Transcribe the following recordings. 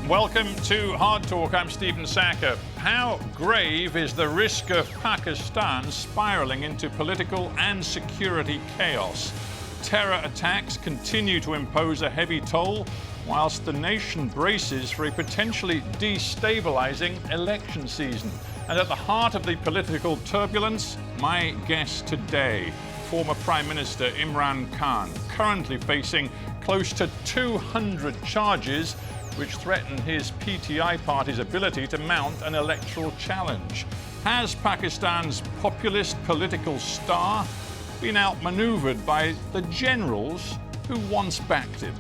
Welcome to Hard Talk. I'm Stephen Sacker. How grave is the risk of Pakistan spiralling into political and security chaos? Terror attacks continue to impose a heavy toll, whilst the nation braces for a potentially destabilizing election season. And at the heart of the political turbulence, my guest today, former Prime Minister Imran Khan, currently facing close to 200 charges which threaten his PTI party's ability to mount an electoral challenge. Has Pakistan's populist political star been outmaneuvered by the generals who once backed him?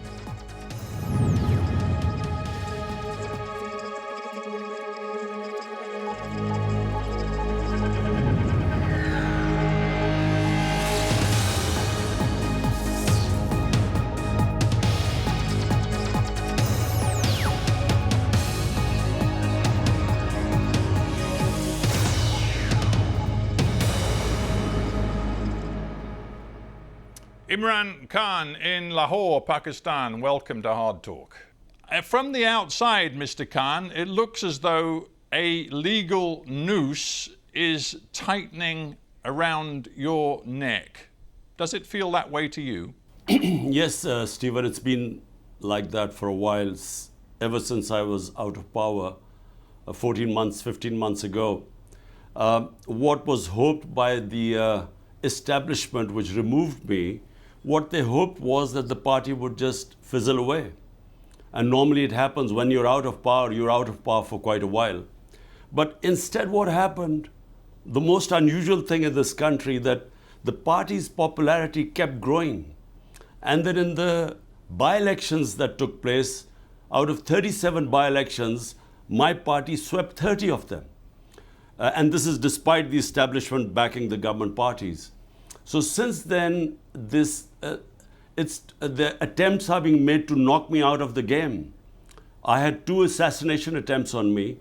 Imran Khan in Lahore, Pakistan. Welcome to Hard Talk. From the outside, Mr. Khan, it looks as though a legal noose is tightening around your neck. Does it feel that way to you? Yes, Stephen, it's been like that for a while, ever since I was out of power 14 months, 15 months ago. What was hoped by the establishment which removed me, what they hoped was that the party would just fizzle away. And normally it happens when you're out of power for quite a while. But instead what happened, the most unusual thing in this country, that the party's popularity kept growing. And then in the by-elections that took place, out of 37 by-elections, my party swept 30 of them. And this is despite the establishment backing the government parties. So since then, the attempts are being made to knock me out of the game. I had 2 assassination attempts on me,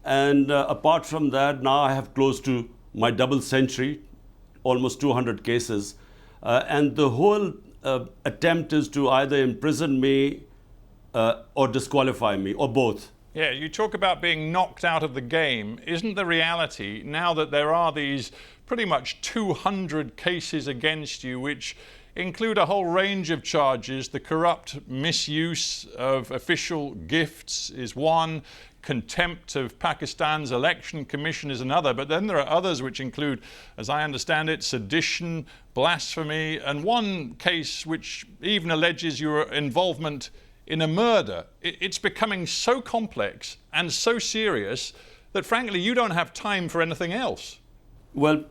and apart from that, now I have close to my double century, almost 200 cases, and the whole attempt is to either imprison me or disqualify me, or both. Yeah, you talk about being knocked out of the game. Isn't the reality, now that there are these pretty much 200 cases against you, which include a whole range of charges? The corrupt misuse of official gifts is one, contempt of Pakistan's election commission is another, but then there are others which include, as I understand it, sedition, blasphemy, and one case which even alleges your involvement in a murder. It's becoming so complex and so serious that frankly you don't have time for anything else. Well,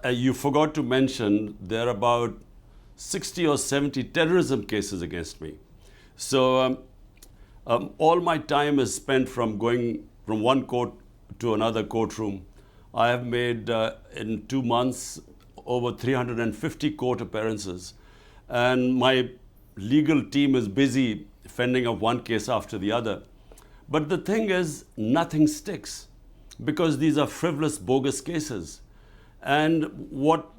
you forgot to mention there are about 60 or 70 terrorism cases against me. So all my time is spent from going from one court to another courtroom. I have made in 2 months over 350 court appearances, and my legal team is busy fending off one case after the other. But the thing is, nothing sticks because these are frivolous, bogus cases. And what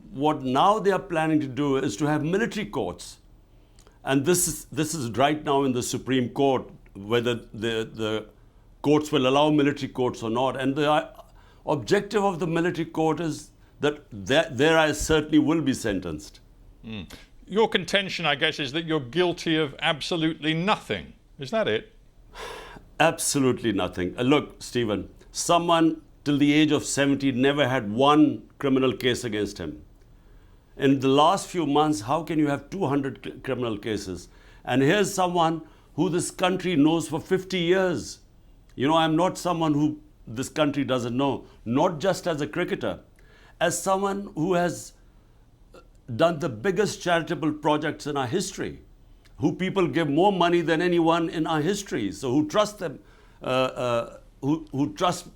now they are planning to do is to have military courts. And this is right now in the Supreme Court, whether the courts will allow military courts or not. And the objective of the military court is that there I certainly will be sentenced. Mm. Your contention, I guess, is that you're guilty of absolutely nothing. Is that it? Absolutely nothing. Look, Stephen, someone till the age of 70 never had one criminal case against him. In the last few months, how can you have 200 criminal cases? And here's someone who this country knows for 50 years. You know, I'm not someone who this country doesn't know, not just as a cricketer, as someone who has done the biggest charitable projects in our history, who people give more money than anyone in our history, so who trust them, who trust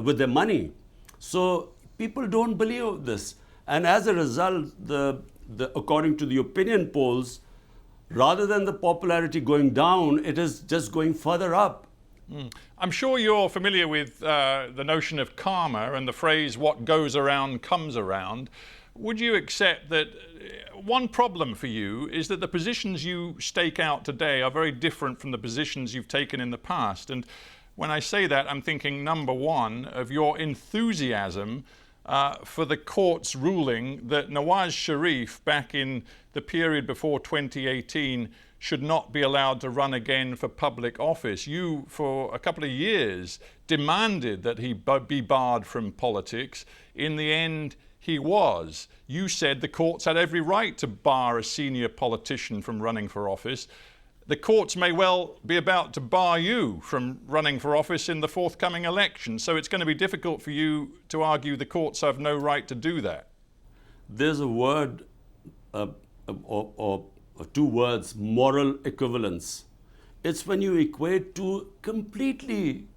with their money. So people don't believe this. And as a result, according to the opinion polls, rather than the popularity going down, it is just going further up. Mm. I'm sure you're familiar with the notion of karma and the phrase, what goes around comes around. Would you accept that one problem for you is that the positions you stake out today are very different from the positions you've taken in the past? And when I say that, I'm thinking, number one, of your enthusiasm for the court's ruling that Nawaz Sharif, back in the period before 2018, should not be allowed to run again for public office. You, for a couple of years, demanded that he be barred from politics. In the end, he was. You said the courts had every right to bar a senior politician from running for office. The courts may well be about to bar you from running for office in the forthcoming election. So it's going to be difficult for you to argue the courts have no right to do that. There's a word or two words, moral equivalence. It's when you equate two completely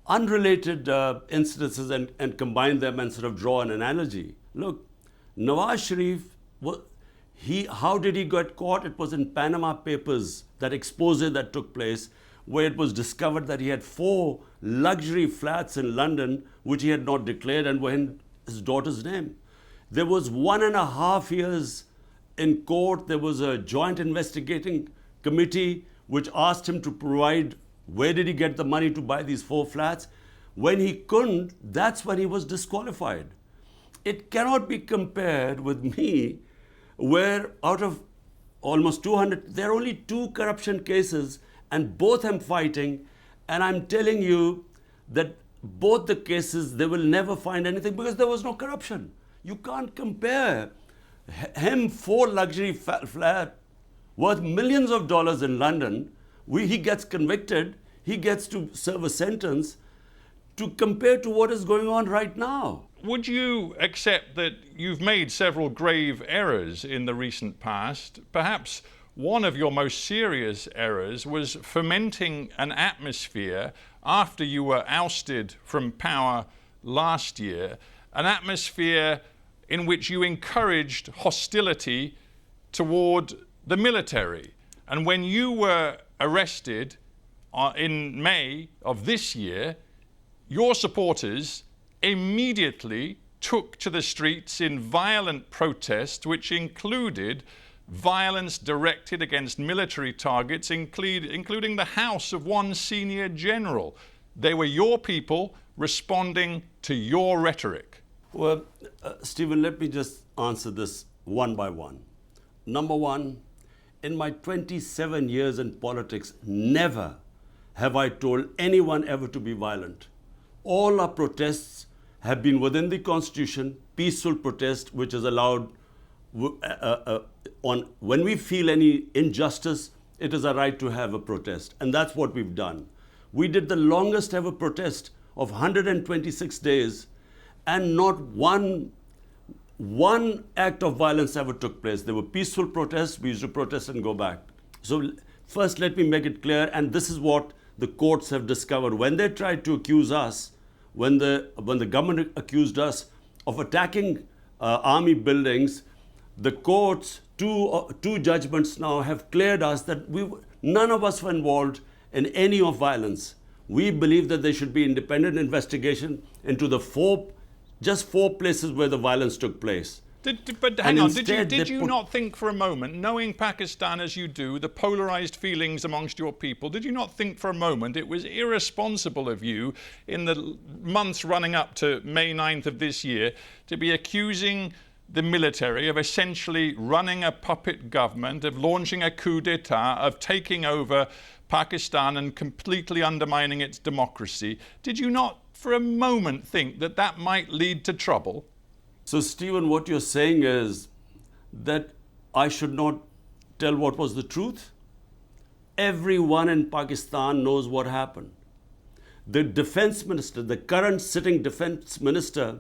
unrelated incidences and combine them and sort of draw an analogy. Look, Nawaz Sharif, how did he get caught? It was in Panama Papers, that expose that took place, where it was discovered that he had 4 luxury flats in London, which he had not declared and were in his daughter's name. There was 1.5 years in court. There was a joint investigating committee which asked him to provide where did he get the money to buy these 4 flats. When he couldn't, that's when he was disqualified. It cannot be compared with me, where out of almost 200, there are only 2 corruption cases and both I'm fighting, and I'm telling you that both the cases, they will never find anything because there was no corruption. You can't compare him 4 luxury flat worth millions of dollars in London. He gets convicted, he gets to serve a sentence, to compare to what is going on right now. Would you accept that you've made several grave errors in the recent past? Perhaps one of your most serious errors was fomenting an atmosphere after you were ousted from power last year, an atmosphere in which you encouraged hostility toward the military. And when you were arrested in May of this year, your supporters immediately took to the streets in violent protest, which included violence directed against military targets, including the house of one senior general. They were your people responding to your rhetoric. Well, Stephen, let me just answer this one by one. Number one, in my 27 years in politics, never have I told anyone ever to be violent. All our protests have been within the Constitution, peaceful protest, which is allowed when we feel any injustice, it is a right to have a protest. And that's what we've done. We did the longest ever protest of 126 days, and not one act of violence ever took place. There were peaceful protests. We used to protest and go back. So first, let me make it clear, and this is what the courts have discovered. When they tried to accuse us, when the government accused us of attacking army buildings, the courts, two judgments now have cleared us that none of us were involved in any of violence. We believe that there should be independent investigation into the just four places where the violence took place. But hang on, did you not think for a moment, knowing Pakistan as you do, the polarized feelings amongst your people, did you not think for a moment it was irresponsible of you in the months running up to May 9th of this year to be accusing the military of essentially running a puppet government, of launching a coup d'etat, of taking over Pakistan and completely undermining its democracy? Did you not for a moment think that that might lead to trouble? So, Stephen, what you're saying is that I should not tell what was the truth? Everyone in Pakistan knows what happened. The defense minister, the current sitting defense minister,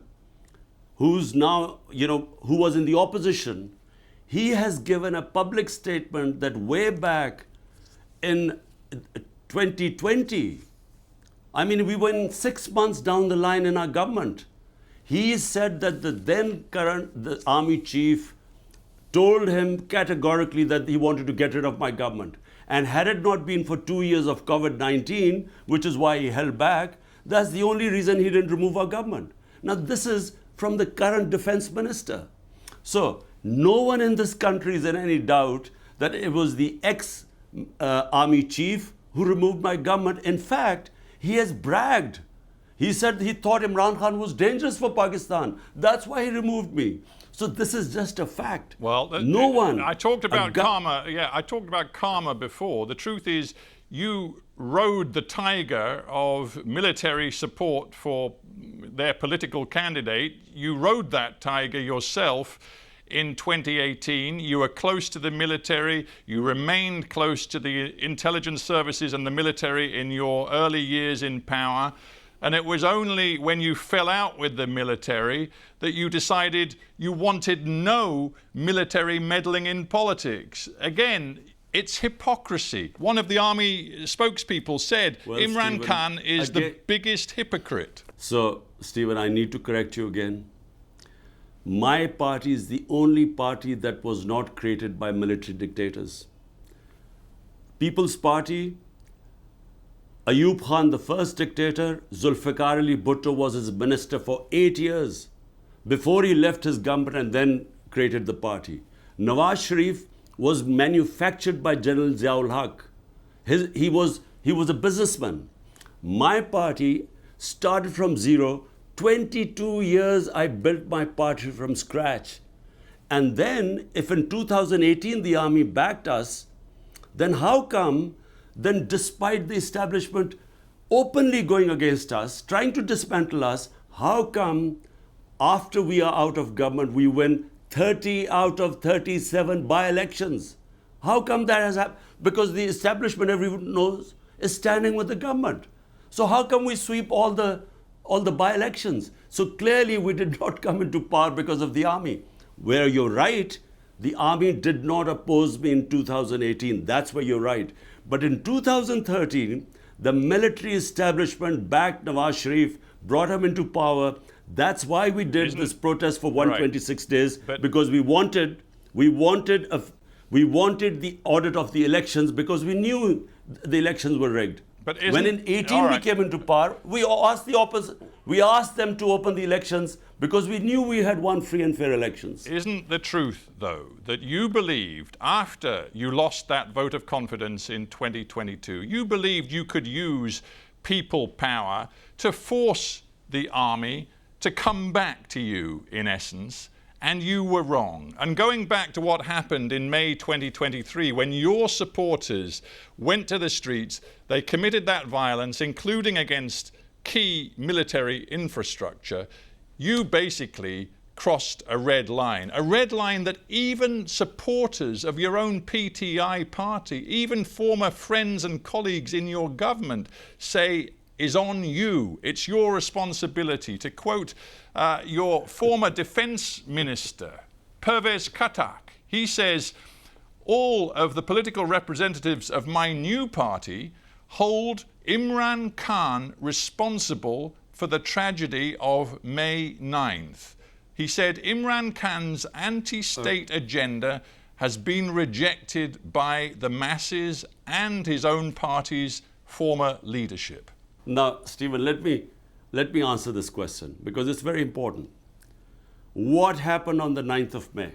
who's now, who was in the opposition, he has given a public statement that way back in 2020, we were 6 months down the line in our government. He said that the army chief told him categorically that he wanted to get rid of my government. And had it not been for 2 years of COVID-19, which is why he held back, that's the only reason he didn't remove our government. Now, this is from the current defense minister. So no one in this country is in any doubt that it was the ex-army chief who removed my government. In fact, he has bragged. He said he thought Imran Khan was dangerous for Pakistan. That's why he removed me. So this is just a fact. Well, no one. I talked about karma. Yeah, I talked about karma before. The truth is, you rode the tiger of military support for their political candidate. You rode that tiger yourself in 2018. You were close to the military. You remained close to the intelligence services and the military in your early years in power. And it was only when you fell out with the military that you decided you wanted no military meddling in politics. Again, it's hypocrisy. One of the army spokespeople said, well, Imran Khan is the biggest hypocrite. So, Stephen, I need to correct you again. My party is the only party that was not created by military dictators. People's Party, Ayub Khan, the first dictator, Zulfikar Ali Bhutto was his minister for 8 years before he left his government and then created the party. Nawaz Sharif was manufactured by General Ziaul Haq. He was a businessman. My party started from zero. 22 years I built my party from scratch. And then, if in 2018 the army backed us, then how come, then despite the establishment openly going against us, trying to dismantle us, how come after we are out of government, we win 30 out of 37 by-elections? How come that has happened? Because the establishment, everyone knows, is standing with the government. So how come we sweep all the by-elections? So clearly we did not come into power because of the army. Where you're right, the army did not oppose me in 2018. That's where you're right. But in 2013, the military establishment backed Nawaz Sharif, brought him into power. That's why we did this protest for 126 days, because we wanted the audit of the elections, because we knew the elections were rigged. But when in 18 we came into power, we asked the opposite. We asked them to open the elections because we knew we had won free and fair elections. Isn't the truth, though, that you believed after you lost that vote of confidence in 2022, you believed you could use people power to force the army to come back to you, in essence, and you were wrong. And going back to what happened in May 2023, when your supporters went to the streets, they committed that violence, including against key military infrastructure, you basically crossed a red line that even supporters of your own PTI party, even former friends and colleagues in your government, say is on you. It's your responsibility. To quote your former defense minister, Pervez Katak, he says, all of the political representatives of my new party hold Imran Khan responsible for the tragedy of May 9th. He said Imran Khan's anti-state agenda has been rejected by the masses and his own party's former leadership. Now, Stephen, let me answer this question because it's very important. What happened on the 9th of May?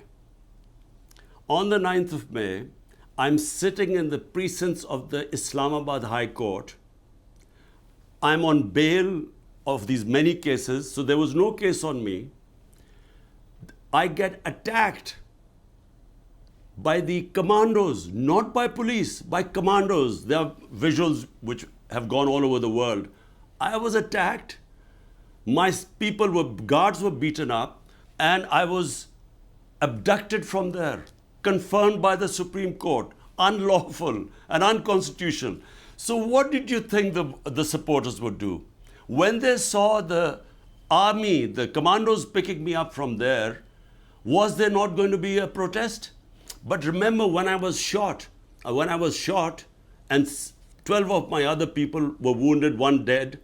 On the 9th of May, I'm sitting in the precincts of the Islamabad High Court. I'm on bail of these many cases, so there was no case on me. I get attacked by the commandos, not by police, by commandos. There are visuals which have gone all over the world. I was attacked. My guards were beaten up, and I was abducted from there, confirmed by the Supreme Court, unlawful and unconstitutional. So what did you think the supporters would do? When they saw the army, the commandos picking me up from there, was there not going to be a protest? But remember, when I was shot, and 12 of my other people were wounded, 1 dead,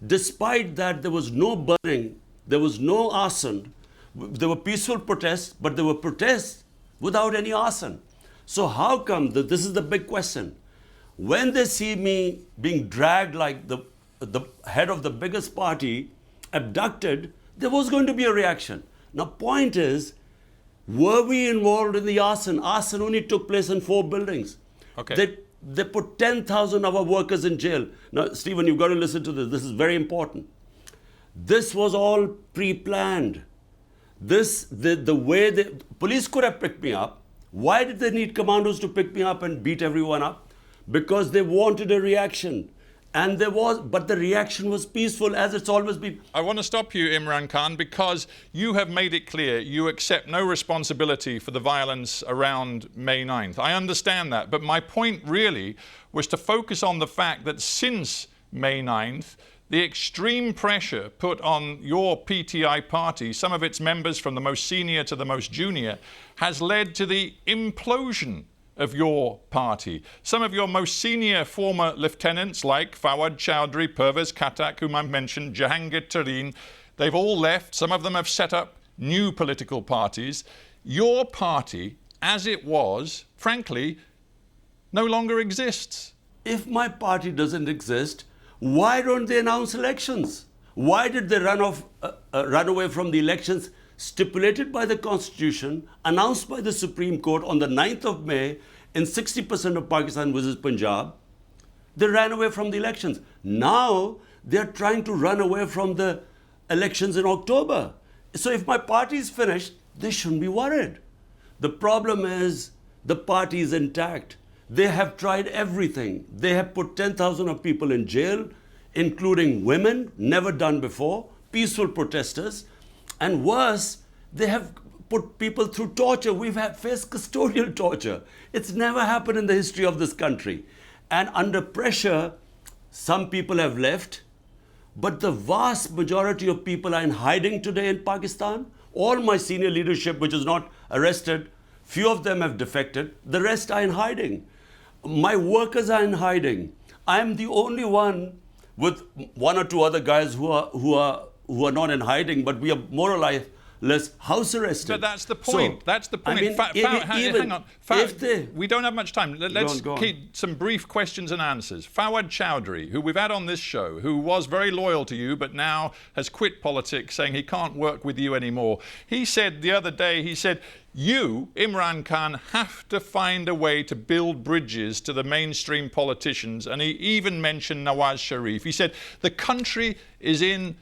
despite that there was no burning, there was no arson. There were peaceful protests, but there were protests without any arson. So how come, this is the big question, when they see me being dragged like the head of the biggest party, abducted, there was going to be a reaction. Now, point is, were we involved in the arson? Arson only took place in 4 buildings. Okay. They put 10,000 of our workers in jail. Now, Stephen, you've got to listen to this. This is very important. This was all pre-planned. The way the police could have picked me up. Why did they need commandos to pick me up and beat everyone up? Because they wanted a reaction. And but the reaction was peaceful, as it's always been. I want to stop you, Imran Khan, because you have made it clear you accept no responsibility for the violence around May 9th. I understand that, but my point really was to focus on the fact that since May 9th, the extreme pressure put on your PTI party, some of its members from the most senior to the most junior, has led to the implosion of your party. Some of your most senior former lieutenants like Fawad Chowdhury, Pervez Khattak, whom I've mentioned, Jahangir Tareen, they've all left. Some of them have set up new political parties. Your party, as it was, frankly, no longer exists. If my party doesn't exist, why don't they announce elections? Why did they run away from the elections stipulated by the Constitution, announced by the Supreme Court on the 9th of May in 60% of Pakistan versus Punjab? They ran away from the elections. Now they're trying to run away from the elections in October. So if my party is finished, they shouldn't be worried. The problem is the party is intact. They have tried everything. They have put 10,000 of people in jail, including women, never done before, peaceful protesters. And worse, they have put people through torture. We've faced custodial torture. It's never happened in the history of this country. And under pressure, some people have left, but the vast majority of people are in hiding today in Pakistan. All my senior leadership, which is not arrested, few of them have defected. The rest are in hiding. My workers are in hiding. I'm the only one with 1 or 2 other guys who are not in hiding, but we are more or less house arrested. But that's the point. So, that's the point. I mean, hang on. We don't have much time. Let's go on. keep some brief questions and answers. Fawad Chowdhury, who we've had on this show, who was very loyal to you, but now has quit politics, saying he can't work with you anymore. He said the other day, you, Imran Khan, have to find a way to build bridges to the mainstream politicians. And he even mentioned Nawaz Sharif. He said the country is on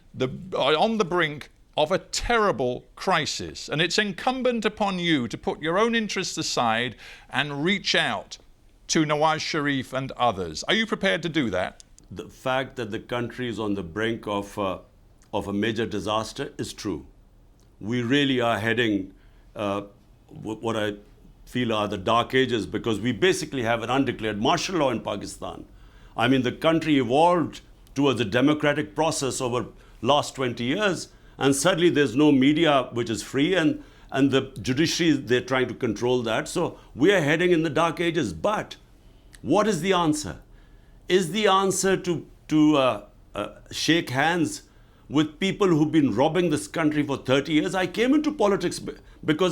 the brink of a terrible crisis. And it's incumbent upon you to put your own interests aside and reach out to Nawaz Sharif and others. Are you prepared to do that? The fact that the country is on the brink of a major disaster is true. We really are heading what I feel are the dark ages, because we basically have an undeclared martial law in Pakistan. I mean, the country evolved towards a democratic process over last 20 years, and suddenly there's no media which is free, and the judiciary, they're trying to control that. So we are heading in the dark ages. But what is the answer? Is the answer to shake hands with people who've been robbing this country for 30 years? I came into politics because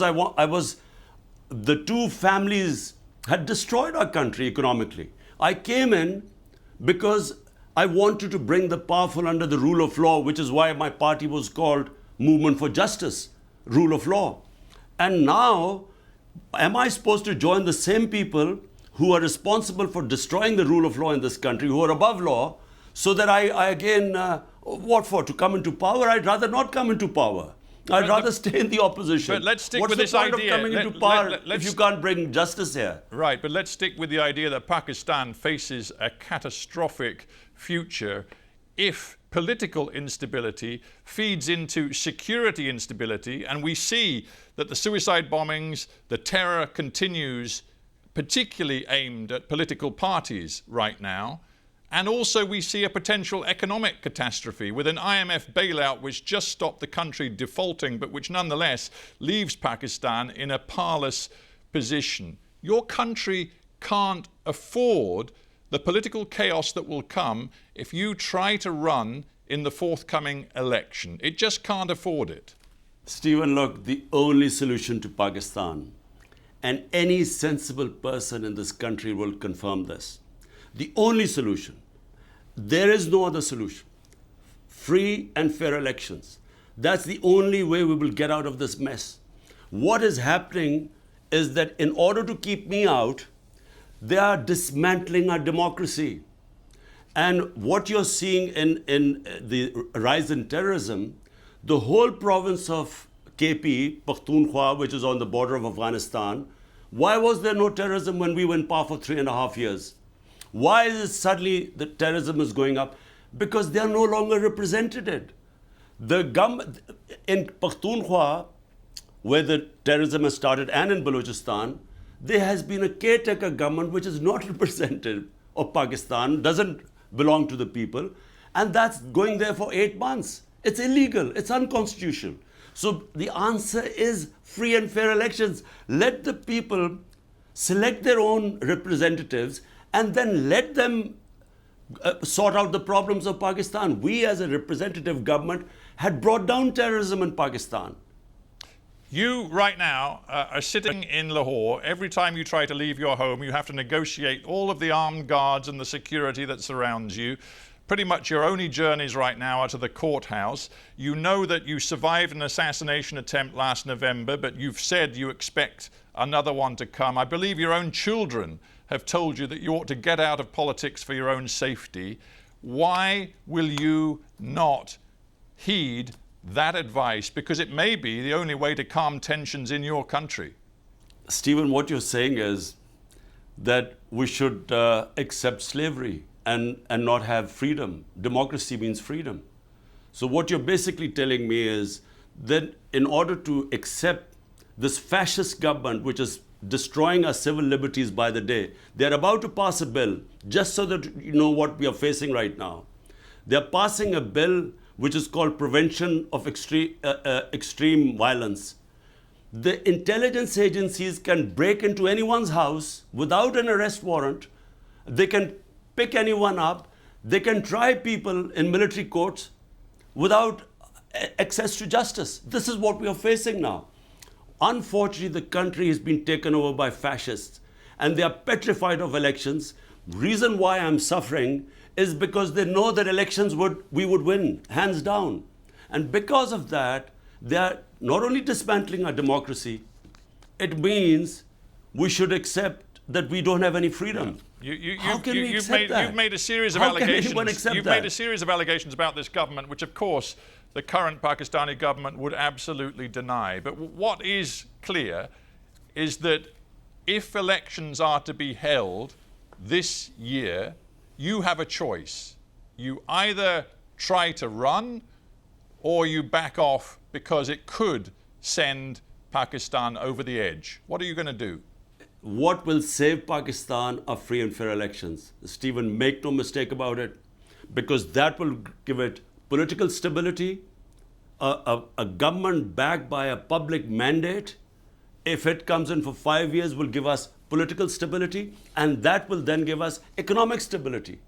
the 2 families had destroyed our country economically. I came in because I wanted to bring the powerful under the rule of law, which is why my party was called Movement for Justice, Rule of Law. And now, am I supposed to join the same people who are responsible for destroying the rule of law in this country, who are above law, so that I again, what for? To come into power? I'd rather not come into power. I'd rather stay in the opposition. But let's stick What's with this idea. idea. Of coming into power if you can't bring justice here? Right, but let's stick with the idea that Pakistan faces a catastrophic future if political instability feeds into security instability, and we see that the suicide bombings, the terror continues, particularly aimed at political parties right now. And also we see a potential economic catastrophe with an IMF bailout which just stopped the country defaulting, but which nonetheless leaves Pakistan in a parlous position. Your country can't afford the political chaos that will come if you try to run in the forthcoming election. It just can't afford it. Stephen, look, the only solution to Pakistan, and any sensible person in this country will confirm this, the only solution, there is no other solution, free and fair elections. That's the only way we will get out of this mess. What is happening is that in order to keep me out, they are dismantling our democracy. And what you're seeing in the rise in terrorism, the whole province of KP, Pakhtunkhwa, which is on the border of Afghanistan, why was there no terrorism when we were in power for 3.5 years? Why is it suddenly the terrorism is going up? Because they are no longer represented. The government in Pakhtunkhwa, where the terrorism has started, and in Balochistan, there has been a caretaker government which is not representative of Pakistan, doesn't belong to the people, and that's going there for 8 months. It's illegal, it's unconstitutional. So the answer is free and fair elections. Let the people select their own representatives and then let them sort out the problems of Pakistan. We as a representative government had brought down terrorism in Pakistan. You right now are sitting in Lahore. Every time you try to leave your home, you have to negotiate all of the armed guards and the security that surrounds you. Pretty much your only journeys right now are to the courthouse. You know that you survived an assassination attempt last November, but you've said you expect another one to come. I believe your own children have told you that you ought to get out of politics for your own safety. Why will you not heed that advice? Because it may be the only way to calm tensions in your country. Stephen, what you're saying is that we should accept slavery and not have freedom. Democracy means freedom. So what you're basically telling me is that in order to accept this fascist government, which is destroying our civil liberties by the day, they're about to pass a bill, just so that you know what we are facing right now. They're passing a bill which is called Prevention of Extreme Violence. The intelligence agencies can break into anyone's house without an arrest warrant. They can pick anyone up. They can try people in military courts without access to justice. This is what we are facing now. Unfortunately, the country has been taken over by fascists and they are petrified of elections. Reason why I'm suffering is because they know that elections we would win, hands down. And because of that, they are not only dismantling our democracy, it means we should accept that we don't have any freedom. How can we accept that? You've made a series of How can allegations. anyone accept You've that? made a series of allegations about this government, which of course the current Pakistani government would absolutely deny. But what is clear is that if elections are to be held this year, you have a choice. You either try to run or you back off because it could send Pakistan over the edge. What are you going to do? What will save Pakistan are free and fair elections. Stephen, make no mistake about it, because that will give it political stability, a government backed by a public mandate. If it comes in for 5 years, will give us political stability, and that will then give us economic stability.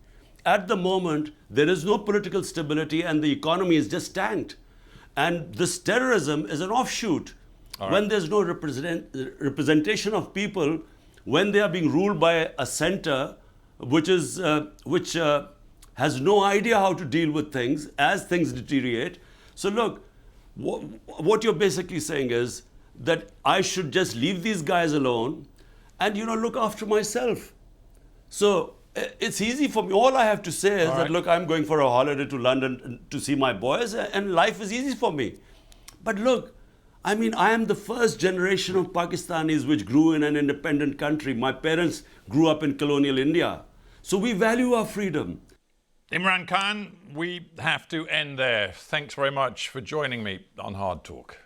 At the moment, there is no political stability and the economy is just tanked. And this terrorism is an offshoot. Right. When there's no representation of people, when they are being ruled by a center which has no idea how to deal with things as things deteriorate. So look, what you're basically saying is that I should just leave these guys alone and look after myself. So it's easy for me. All I have to say is that, look, I'm going for a holiday to London to see my boys, and life is easy for me. But look, I mean, I am the first generation of Pakistanis which grew in an independent country. My parents grew up in colonial India. So we value our freedom. Imran Khan, we have to end there. Thanks very much for joining me on Hard Talk.